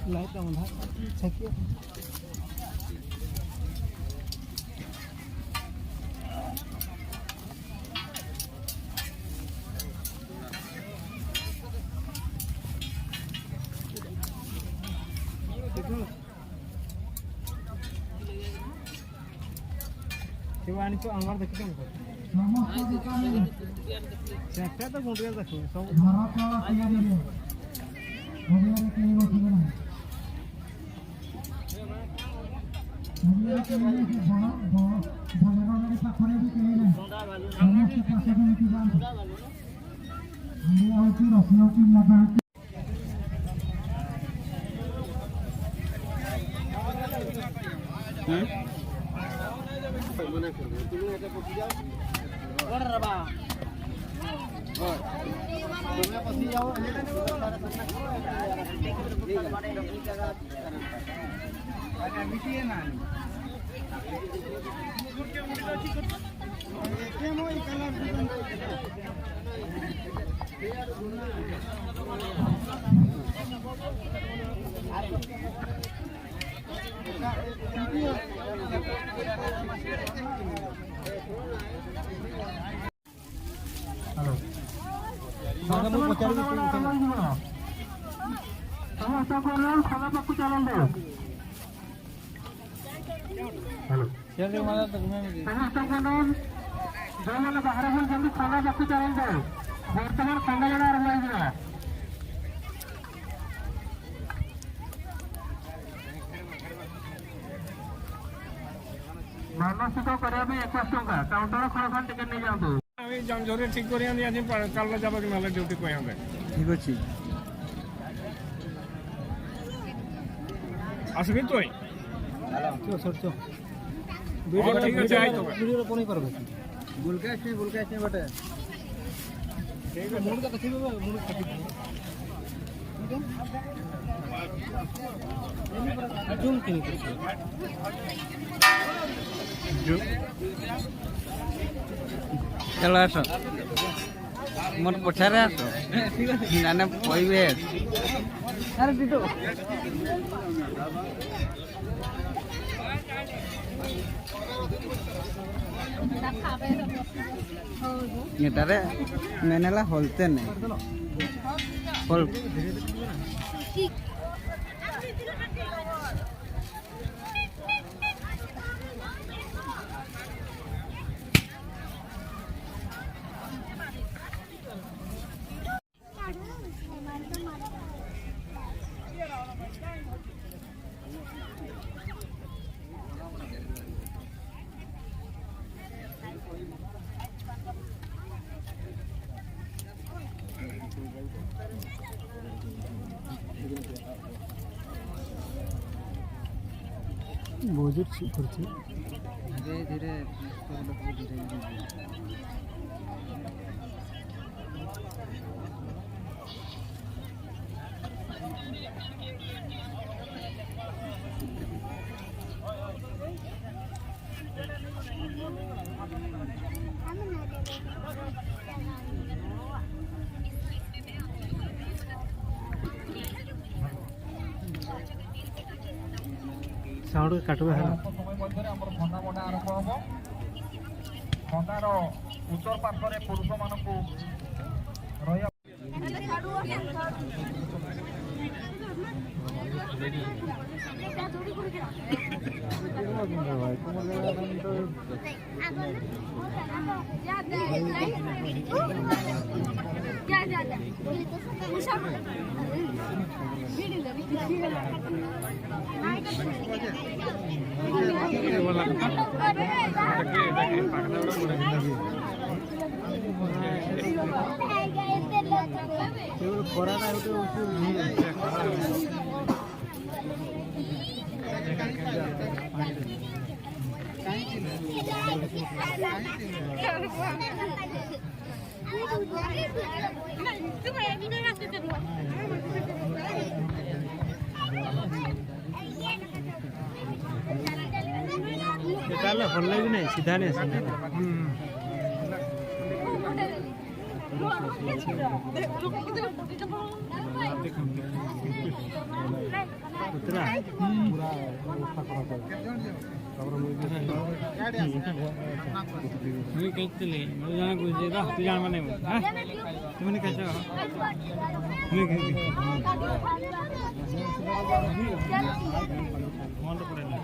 light बंधा छकिए शिवानी तो अंगार देखते हैं सेक्टर तो गुंडिया देखो सब धारा का तैयारी है गुंडिया के लिए उठे ना गुंडिया के लिए कि बड़ा बड़ा मेरे पाखरे भी कहे ना समस्त पासे में उठी जान गुंडिया होती रसिया की लगा मना कर दो तुम ऐसे पसी जाओ और रबा और तुम पसी जाओ अरे मिट्टी है ना क्या मोई कलर हेलो बाबू पचास समस्त को नाम खाना पक्कू चलन दो हेलो चल माला तक में समस्त को नाम जो माने बाहर हम जल्दी खाना पक्कू चलन दो वर्तमान खाना जड़ा रहा है मानसिक करिया भी 21 टका काउंटर खरखन टिकट नहीं जांदो আমি জমজরে ঠিক করে আনি আজ কালকে যাব কি নালে ডিউটি কই আনবে ঠিক আছে আসবি তুই চল সর চল ভিডিও ঠিক আছে আই তো ভিডিও কোনি করবে গুলকাশ নে বটে ঠিক আছে মুড় কথা ছিল মুড় কাটি জুম কিনি चलो आस मोर पछारे आस नाने पइबे अरे दितो नेटारे मेनेला होलते नहीं होल बहुत ठीक करते धीरे धीरे साउंड काटबे है समय मध्य हमर घंटा मोटा आरंभ हो घंटार उत्तर पार्श्व पुरुष मानकू रहिया भल लगे ना सीधा नहीं पूरा व्यवस्था कराते मुझे कहते ले मुझे जाना कुछ देगा तू जान मने हां तुमने कैसे कहा मैं कह कौन तो पड़ेगा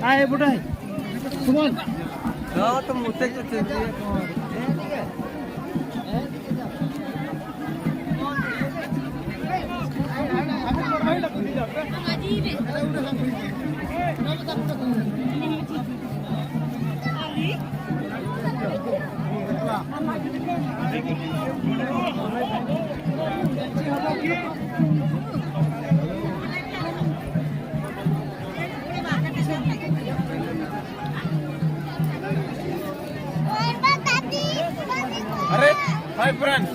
आए बुढ़ा सुमन हाँ तो मुझसे कुछ अरे हाय फ्रेंड्स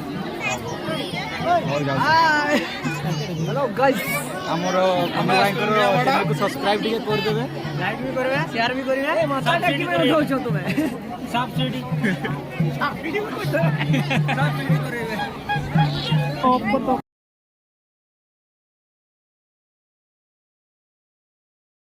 हेलो गाइस हमर भाईकर चैनल को सब्सक्राइब टिके कर देबे लाइक भी करबे शेयर भी करबे ए माथा टाकी में उठो छ तुमे सब्सिडी सब्सिडी करबे तो